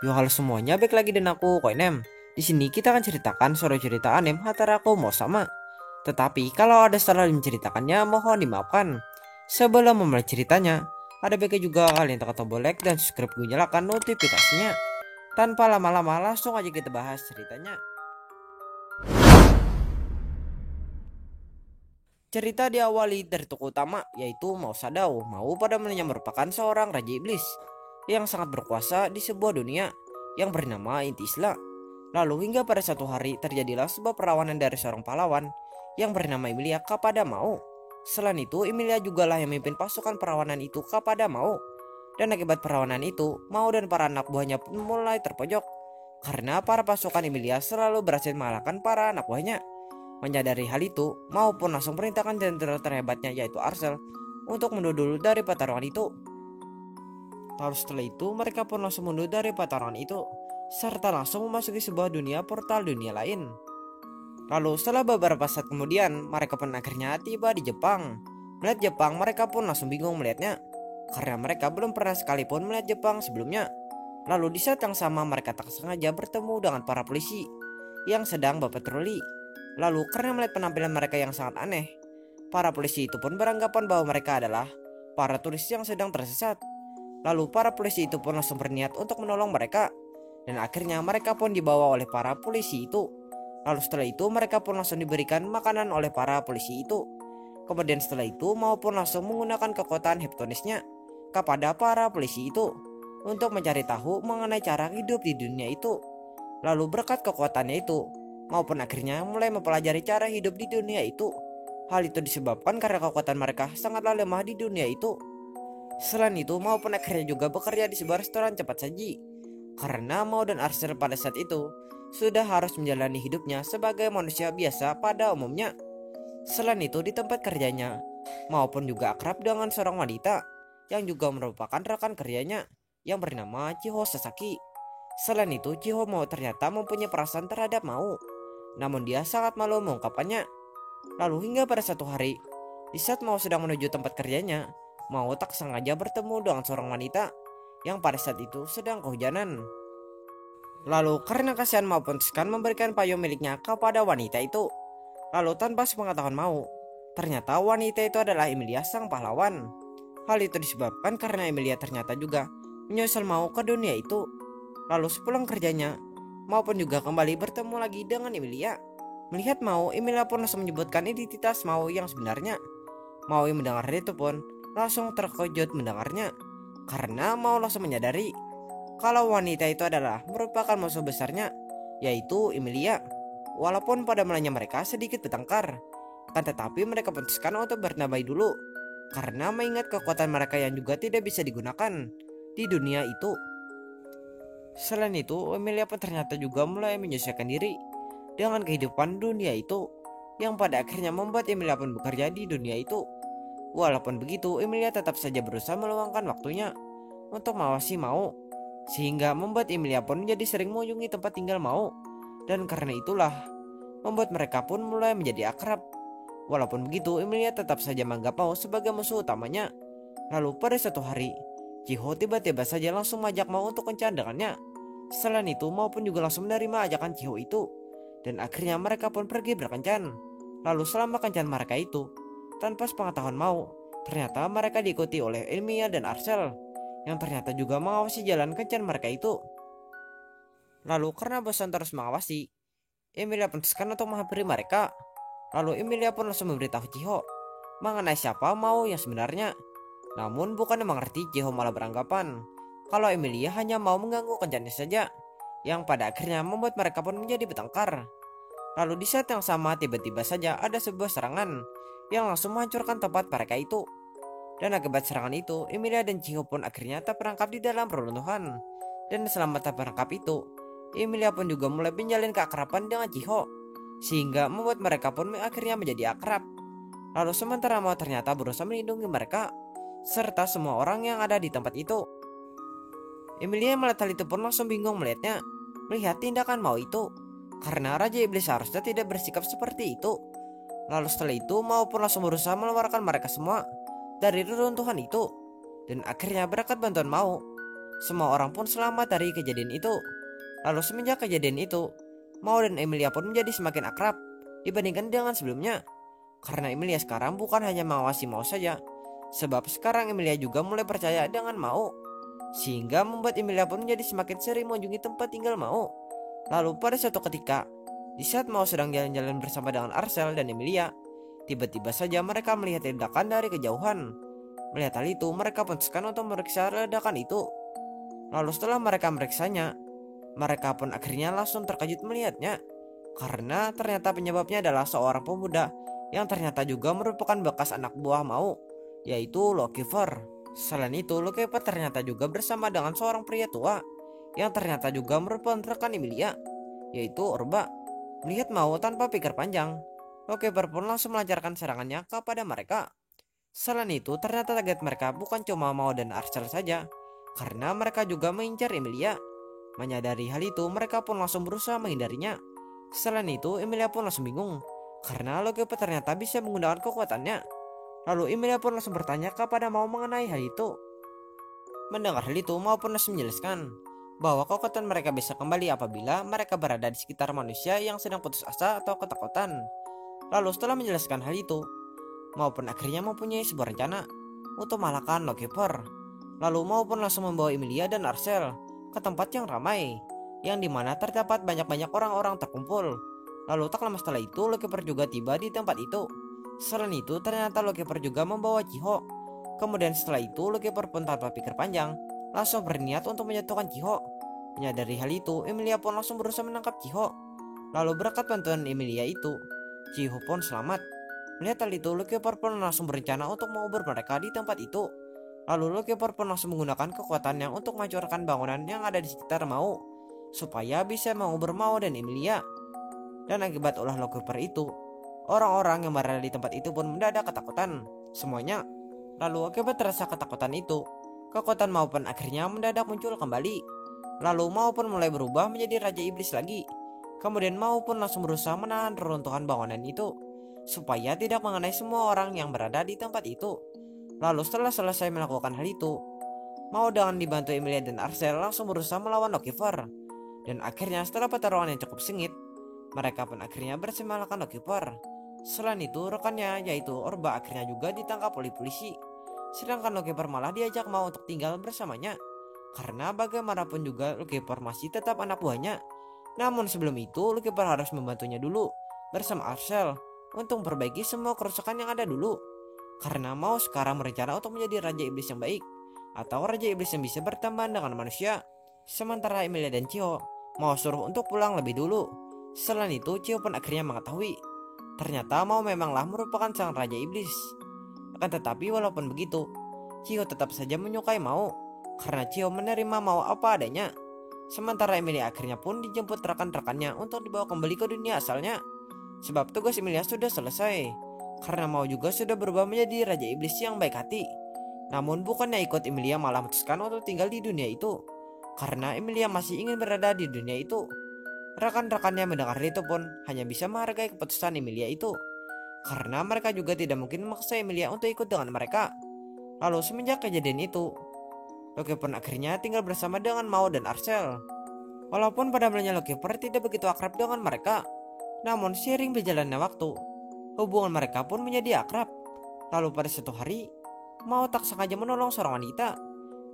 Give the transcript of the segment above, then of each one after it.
Yo halo semuanya, balik lagi dengan aku Koinem. Di sini kita akan ceritakan suatu cerita anime antara aku mau sama. Tetapi kalau ada salah menceritakannya mohon dimaafkan. Sebelum memulai ceritanya, ada baiknya juga kalian tekan tombol like dan subscribe gue nyalakan notifikasinya. Tanpa lama-lama langsung aja kita bahas ceritanya. Cerita diawali dari tokoh utama yaitu Mao Sadao. Mao pada mulanya merupakan seorang raja iblis yang sangat berkuasa di sebuah dunia yang bernama Intisla. Lalu hingga pada satu hari terjadilah sebuah perlawanan dari seorang pahlawan yang bernama Emilia kepada Mao. Selain itu Emilia juga lah yang memimpin pasukan perlawanan itu kepada Mao. Dan akibat perlawanan itu Mao dan para anak buahnya pun mulai terpojok karena para pasukan Emilia selalu berhasil mengalahkan para anak buahnya. Menyadari hal itu, Mao pun langsung perintahkan jenderal terhebatnya yaitu Arcel untuk mundur dulu dari pertarungan itu. Lalu setelah itu mereka pun langsung mundur dari pertarungan itu serta langsung memasuki sebuah portal dunia lain. Lalu setelah beberapa saat kemudian mereka pun akhirnya tiba di Jepang. Melihat Jepang mereka pun langsung bingung melihatnya karena mereka belum pernah sekalipun melihat Jepang sebelumnya. Lalu di saat yang sama mereka tak sengaja bertemu dengan para polisi yang sedang berpatroli. Lalu karena melihat penampilan mereka yang sangat aneh, para polisi itu pun beranggapan bahwa mereka adalah para turis yang sedang tersesat. Lalu para polisi itu pun langsung berniat untuk menolong mereka. Dan akhirnya mereka pun dibawa oleh para polisi itu. Lalu setelah itu mereka pun langsung diberikan makanan oleh para polisi itu. Kemudian setelah itu maupun langsung menggunakan kekuatan hipnotisnya kepada para polisi itu untuk mencari tahu mengenai cara hidup di dunia itu. Lalu berkat kekuatannya itu maupun akhirnya mulai mempelajari cara hidup di dunia itu. Hal itu disebabkan karena kekuatan mereka sangatlah lemah di dunia itu. Selain itu maupun akhirnya juga bekerja di sebuah restoran cepat saji karena Mao dan Arcel pada saat itu sudah harus menjalani hidupnya sebagai manusia biasa pada umumnya. Selain itu di tempat kerjanya maupun juga akrab dengan seorang wanita yang juga merupakan rekan kerjanya yang bernama Chiho Sasaki. Selain itu Chiho Mao ternyata mempunyai perasaan terhadap Mao, namun dia sangat malu mengungkapkannya. Lalu hingga pada satu hari di saat Mao sedang menuju tempat kerjanya, Mao tak sengaja bertemu dengan seorang wanita yang pada saat itu sedang kehujanan. Lalu karena kasihan Mao putuskan memberikan payung miliknya kepada wanita itu. Lalu tanpa sepengetahuan Mao, ternyata wanita itu adalah Emilia sang pahlawan. Hal itu disebabkan karena Emilia ternyata juga menyusul Mao ke dunia itu. Lalu sepulang kerjanya, Mao pun juga kembali bertemu lagi dengan Emilia. Melihat Mao, Emilia pun langsung menyebutkan identitas Mao yang sebenarnya. Mao yang mendengar itu pun langsung terkejut mendengarnya karena Mao langsung menyadari kalau wanita itu adalah merupakan musuh besarnya yaitu Emilia. Walaupun pada mulanya mereka sedikit bertengkar, kan tetapi mereka putuskan untuk berdamai dulu karena mengingat kekuatan mereka yang juga tidak bisa digunakan di dunia itu. Selain itu Emilia pun ternyata juga mulai menyesuaikan diri dengan kehidupan dunia itu yang pada akhirnya membuat Emilia pun bekerja di dunia itu. Walaupun begitu, Emilia tetap saja berusaha meluangkan waktunya untuk mengawasi Mao, sehingga membuat Emilia pun menjadi sering mengunjungi tempat tinggal Mao. Dan karena itulah, membuat mereka pun mulai menjadi akrab. Walaupun begitu, Emilia tetap saja menganggap Mao sebagai musuh utamanya. Lalu pada suatu hari, Chiho tiba-tiba saja langsung mengajak Mao untuk kencan dengannya. Selain itu, Mao pun juga langsung menerima ajakan Chiho itu. Dan akhirnya mereka pun pergi berkencan. Lalu selama kencan mereka itu, tanpa sepengetahuan Mao, ternyata mereka diikuti oleh Emilia dan Arcel yang ternyata juga mengawasi jalan kencan mereka itu. Lalu karena bosan terus mengawasi, Emilia putuskan untuk menghampiri mereka. Lalu Emilia pun langsung memberitahu Chiho mengenai siapa Mao yang sebenarnya. Namun bukannya mengerti, Chiho malah beranggapan kalau Emilia hanya mau mengganggu kencannya saja, yang pada akhirnya membuat mereka pun menjadi bertengkar. Lalu di saat yang sama tiba-tiba saja ada sebuah serangan yang langsung menghancurkan tempat mereka itu. Dan akibat serangan itu, Emilia dan Chiho pun akhirnya terperangkap di dalam reruntuhan. Dan selama terperangkap itu, Emilia pun juga mulai menjalin keakraban dengan Chiho, sehingga membuat mereka pun akhirnya menjadi akrab. Lalu sementara Mao ternyata berusaha melindungi mereka, serta semua orang yang ada di tempat itu. Emilia melihat hal itu pun langsung bingung melihat tindakan Mao itu, karena Raja Iblis seharusnya tidak bersikap seperti itu. Lalu setelah itu Mao pun langsung berusaha mengeluarkan mereka semua dari reruntuhan itu. Dan akhirnya berkat bantuan Mao, Semua orang pun selamat dari kejadian itu. Lalu semenjak kejadian itu, Mao dan Emilia pun menjadi semakin akrab dibandingkan dengan sebelumnya. Karena Emilia sekarang bukan hanya mengawasi Mao saja, sebab sekarang Emilia juga mulai percaya dengan Mao, sehingga membuat Emilia pun menjadi semakin sering mengunjungi tempat tinggal Mao. Lalu pada suatu ketika, di saat Mao sedang jalan-jalan bersama dengan Arcel dan Emilia, tiba-tiba saja mereka melihat ledakan dari kejauhan. Melihat hal itu, mereka putuskan untuk memeriksa ledakan itu. Lalu setelah mereka meriksanya, mereka pun akhirnya langsung terkejut melihatnya. Karena ternyata penyebabnya adalah seorang pemuda yang ternyata juga merupakan bekas anak buah Mao, yaitu Lokifer. Selain itu, Lokifer ternyata juga bersama dengan seorang pria tua yang ternyata juga merupakan rekan Emilia, yaitu Orba. Melihat Mao tanpa pikir panjang, Lokifer pun langsung melancarkan serangannya kepada mereka. Selain itu, ternyata target mereka bukan cuma Mao dan Arcel saja, karena mereka juga mengincar Emilia. Menyadari hal itu, mereka pun langsung berusaha menghindarinya. Selain itu, Emilia pun langsung bingung, karena Lokifer ternyata bisa menggunakan kekuatannya. Lalu Emilia pun langsung bertanya kepada Mao mengenai hal itu. Mendengar hal itu, Mao pun langsung menjelaskan bahwa kekuatan mereka bisa kembali apabila mereka berada di sekitar manusia yang sedang putus asa atau ketakutan. Lalu setelah menjelaskan hal itu, Mao pun akhirnya mempunyai sebuah rencana untuk mengalahkan Lokifer. Lalu Mao pun langsung membawa Emilia dan Arcel ke tempat yang ramai, yang dimana terdapat banyak-banyak orang-orang terkumpul. Lalu tak lama setelah itu, Lokifer juga tiba di tempat itu. Selain itu, ternyata Lokifer juga membawa Chiho. Kemudian setelah itu, Lokifer pun tanpa pikir panjang langsung berniat untuk menjatuhkan Chiho. Menyadari hal itu, Emilia pun langsung berusaha menangkap Chiho. Lalu berkat bantuan Emilia itu, Chiho pun selamat. Melihat hal itu, Lokifer pun langsung berencana untuk mengubur mereka di tempat itu. Lalu Lokifer pun langsung menggunakan kekuatannya untuk menghancurkan bangunan yang ada di sekitar Mao, supaya bisa mengubur Mao dan Emilia. Dan akibat ulah Lokifer itu, orang-orang yang berada di tempat itu pun mendadak ketakutan semuanya. Lalu akibat rasa ketakutan itu, kekuatan Mao pun akhirnya mendadak muncul kembali. Lalu Mao pun mulai berubah menjadi Raja Iblis lagi. Kemudian Mao pun langsung berusaha menahan reruntuhan bangunan itu, supaya tidak mengenai semua orang yang berada di tempat itu. Lalu setelah selesai melakukan hal itu, Mao dengan dibantu Emilia dan Arcel langsung berusaha melawan Lokifer. Dan akhirnya setelah pertarungan yang cukup sengit, mereka pun akhirnya berhasil mengalahkan Lokifer. Selain itu, rekannya yaitu Orba akhirnya juga ditangkap oleh polisi. Sedangkan Lokifer malah diajak Mao untuk tinggal bersamanya, karena bagaimanapun juga Lokifer masih tetap anak buahnya. Namun sebelum itu, Lokifer harus membantunya dulu bersama Arcel untuk memperbaiki semua kerusakan yang ada dulu. Karena Mao sekarang berencana untuk menjadi Raja Iblis yang baik, atau Raja Iblis yang bisa berteman dengan manusia. Sementara Emilia dan Chiho Mao suruh untuk pulang lebih dulu. Selain itu, Chiho pun akhirnya mengetahui ternyata Mao memanglah merupakan sang Raja Iblis. Akan tetapi walaupun begitu, Chiho tetap saja menyukai Mao, karena Chiho menerima Mao apa adanya. Sementara Emilia akhirnya pun dijemput rekan-rekannya untuk dibawa kembali ke dunia asalnya, sebab tugas Emilia sudah selesai. Karena Mao juga sudah berubah menjadi Raja Iblis yang baik hati. Namun bukannya ikut, Emilia malah memutuskan untuk tinggal di dunia itu, karena Emilia masih ingin berada di dunia itu. Rekan-rekannya mendengar itu pun hanya bisa menghargai keputusan Emilia itu, karena mereka juga tidak mungkin memaksa Emilia untuk ikut dengan mereka. Lalu semenjak kejadian itu, Loki pun akhirnya tinggal bersama dengan Mao dan Arcel. Walaupun pada mulanya Lokifer tidak begitu akrab dengan mereka, namun seiring berjalannya waktu, hubungan mereka pun menjadi akrab. Lalu pada suatu hari, Mao tak sengaja menolong seorang wanita,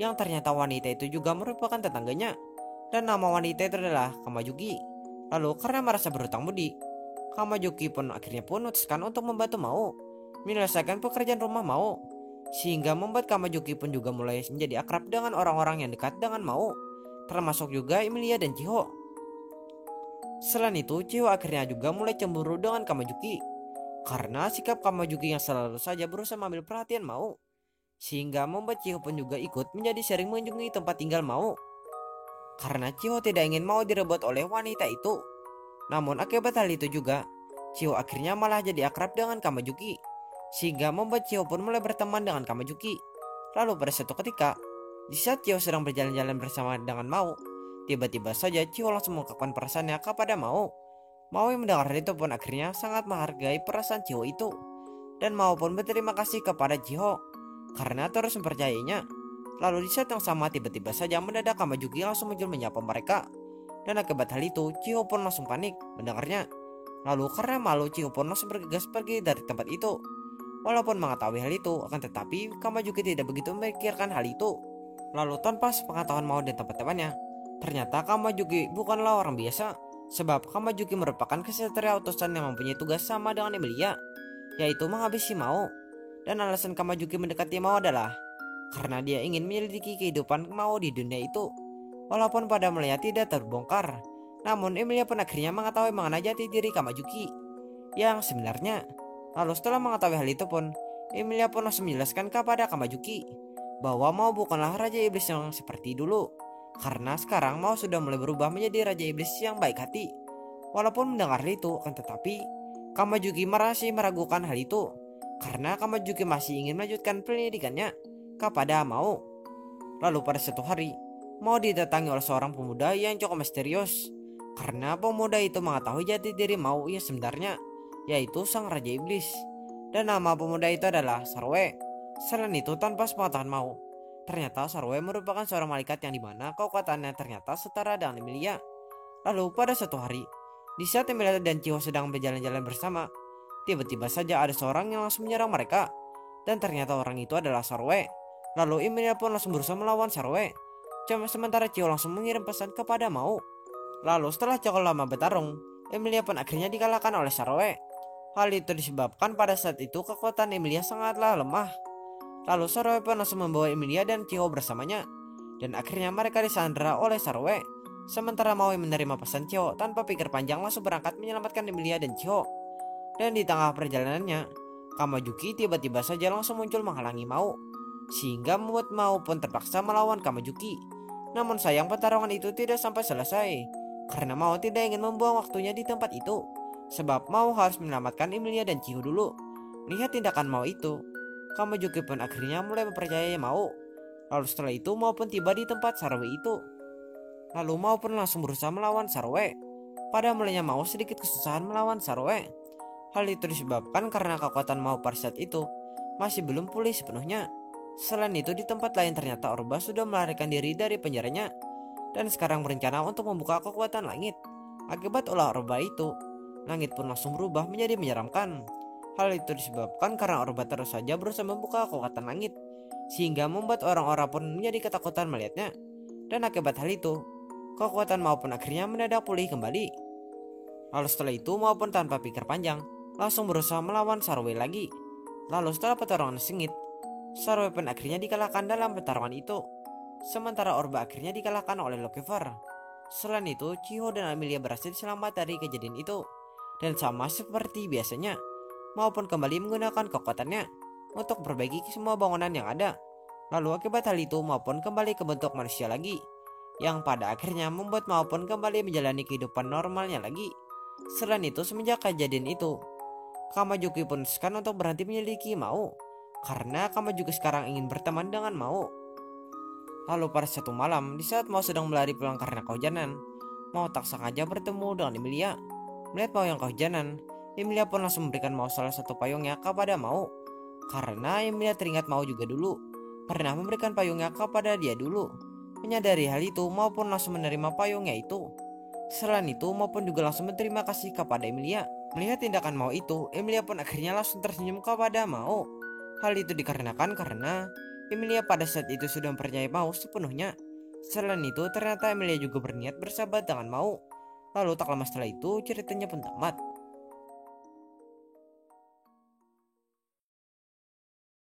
yang ternyata wanita itu juga merupakan tetangganya, dan nama wanita itu adalah Kamajuki. Lalu karena merasa berhutang budi, Kamajuki pun akhirnya memutuskan untuk membantu Mao menyelesaikan pekerjaan rumah Mao, sehingga membuat Kamajuki pun juga mulai menjadi akrab dengan orang-orang yang dekat dengan Mao, termasuk juga Emilia dan Chiho. Selain itu, Chiho akhirnya juga mulai cemburu dengan Kamajuki, karena sikap Kamajuki yang selalu saja berusaha mengambil perhatian Mao, sehingga membuat Chiho pun juga ikut menjadi sering mengunjungi tempat tinggal Mao. Karena Chiho tidak ingin Mao direbut oleh wanita itu. Namun akibat hal itu juga, Chiho akhirnya malah jadi akrab dengan Kamajuki, sehingga membuat Chiho pun mulai berteman dengan Kamajuki. Lalu pada suatu ketika, di saat Chiho sedang berjalan-jalan bersama dengan Mao, tiba-tiba saja Chiho langsung mengungkapkan perasaannya kepada Mao. Mao yang mendengar hal itu pun akhirnya sangat menghargai perasaan Chiho itu, dan Mao pun berterima kasih kepada Chiho karena terus mempercayainya. Lalu di saat yang sama tiba-tiba saja mendadak Kamajuki langsung muncul menyapa mereka. Dan akibat hal itu Chiho pun langsung panik mendengarnya. Lalu karena malu Chiho pun langsung bergegas pergi dari tempat itu. Walaupun mengetahui hal itu, akan tetapi Kamajuki tidak begitu memikirkan hal itu. Lalu tanpa sepengetahuan Mao dan teman-temannya, ternyata Kamajuki bukanlah orang biasa. Sebab Kamajuki merupakan kesatria utusan yang mempunyai tugas sama dengan Emilia, yaitu menghabisi Mao. Dan alasan Kamajuki mendekati Mao adalah karena dia ingin menyelidiki kehidupan Mao di dunia itu. Walaupun pada mulanya tidak terbongkar, namun Emilia pun akhirnya mengetahui mengenai jati diri Kamajuki yang sebenarnya. Lalu setelah mengetahui hal itu pun, Emilia pun langsung menjelaskan kepada Kamajuki bahwa Mao bukanlah Raja Iblis yang seperti dulu. Karena sekarang Mao sudah mulai berubah menjadi Raja Iblis yang baik hati. Walaupun mendengar hal itu, akan tetapi Kamajuki masih meragukan hal itu. Karena Kamajuki masih ingin melanjutkan pendidikannya kepada Mao. Lalu pada suatu hari, Mao didatangi oleh seorang pemuda yang cukup misterius. Karena pemuda itu mengetahui jati diri Mao yang sebenarnya, yaitu sang Raja Iblis. Dan nama pemuda itu adalah Sarwe. Selain itu, tanpa sepengetahuan Mao, ternyata Sarwe merupakan seorang malaikat yang dimana kekuatannya ternyata setara dengan Emilia. Lalu pada suatu hari, di saat Emilia dan Chiho sedang berjalan-jalan bersama, tiba-tiba saja ada seorang yang langsung menyerang mereka. Dan ternyata orang itu adalah Sarwe. Lalu Emilia pun langsung berusaha melawan Sarwe. Sementara Chiho langsung mengirim pesan kepada Mao. Lalu setelah cukup lama bertarung, Emilia pun akhirnya dikalahkan oleh Sarwe. Hal itu disebabkan pada saat itu kekuatan Emilia sangatlah lemah. Lalu Sarwe pun langsung membawa Emilia dan Chiho bersamanya. Dan akhirnya mereka disandera oleh Sarwe. Sementara Mao menerima pesan Chiho tanpa pikir panjang langsung berangkat menyelamatkan Emilia dan Chiho. Dan di tengah perjalanannya, Kamajuki tiba-tiba saja langsung muncul menghalangi Mao, sehingga membuat Mao pun terpaksa melawan Kamajuki. Namun sayang pertarungan itu tidak sampai selesai, karena Mao tidak ingin membuang waktunya di tempat itu. Sebab Mao harus menyelamatkan Emilia dan Chiho dulu. Melihat tindakan Mao itu, Kamajuki pun akhirnya mulai mempercayai Mao. Lalu setelah itu Mao pun tiba di tempat Sarwe itu. Lalu Mao pun langsung berusaha melawan Sarwe. Pada mulanya Mao sedikit kesusahan melawan Sarwe. Hal itu disebabkan karena kekuatan Mao pada saat itu masih belum pulih sepenuhnya. Selain itu di tempat lain ternyata Orba sudah melarikan diri dari penjaranya dan sekarang berencana untuk membuka kekuatan langit. Akibat ulah Orba itu, langit pun langsung berubah menjadi menyeramkan. Hal itu disebabkan karena Orba terus saja berusaha membuka kekuatan langit, sehingga membuat orang-orang pun menjadi ketakutan melihatnya. Dan akibat hal itu, kekuatan Mao pun akhirnya mendadak pulih kembali. Lalu setelah itu Mao pun tanpa pikir panjang langsung berusaha melawan Sarwe lagi. Lalu setelah pertarungan sengit, Sarwe pun akhirnya dikalahkan dalam pertarungan itu. Sementara Orba akhirnya dikalahkan oleh Lokifer. Selain itu, Chiho dan Emilia berhasil selamat dari kejadian itu. Dan sama seperti biasanya, Mao pun kembali menggunakan kekuatannya untuk memperbaiki semua bangunan yang ada. Lalu akibat hal itu Mao pun kembali ke bentuk manusia lagi, yang pada akhirnya membuat Mao pun kembali menjalani kehidupan normalnya lagi. Selain itu, semenjak kejadian itu, Kamajuki pun memutuskan untuk berhenti menyelidiki Mao, karena Kamajuki sekarang ingin berteman dengan Mao. Lalu pada satu malam, di saat Mao sedang berlari pulang karena kehujanan, Mao tak sengaja bertemu dengan Emilia. Melihat Mao yang kehujanan, Emilia pun langsung memberikan Mao salah satu payungnya kepada Mao. Karena Emilia teringat Mao juga dulu pernah memberikan payungnya kepada dia dulu. Menyadari hal itu, Mao pun langsung menerima payungnya itu. Selain itu, Mao pun juga langsung berterima kasih kepada Emilia. Melihat tindakan Mao itu, Emilia pun akhirnya langsung tersenyum kepada Mao. Hal itu dikarenakan karena Emilia pada saat itu sudah mempercayai Mao sepenuhnya. Selain itu, ternyata Emilia juga berniat bersahabat dengan Mao. Lalu tak lama setelah itu, ceritanya pun tamat.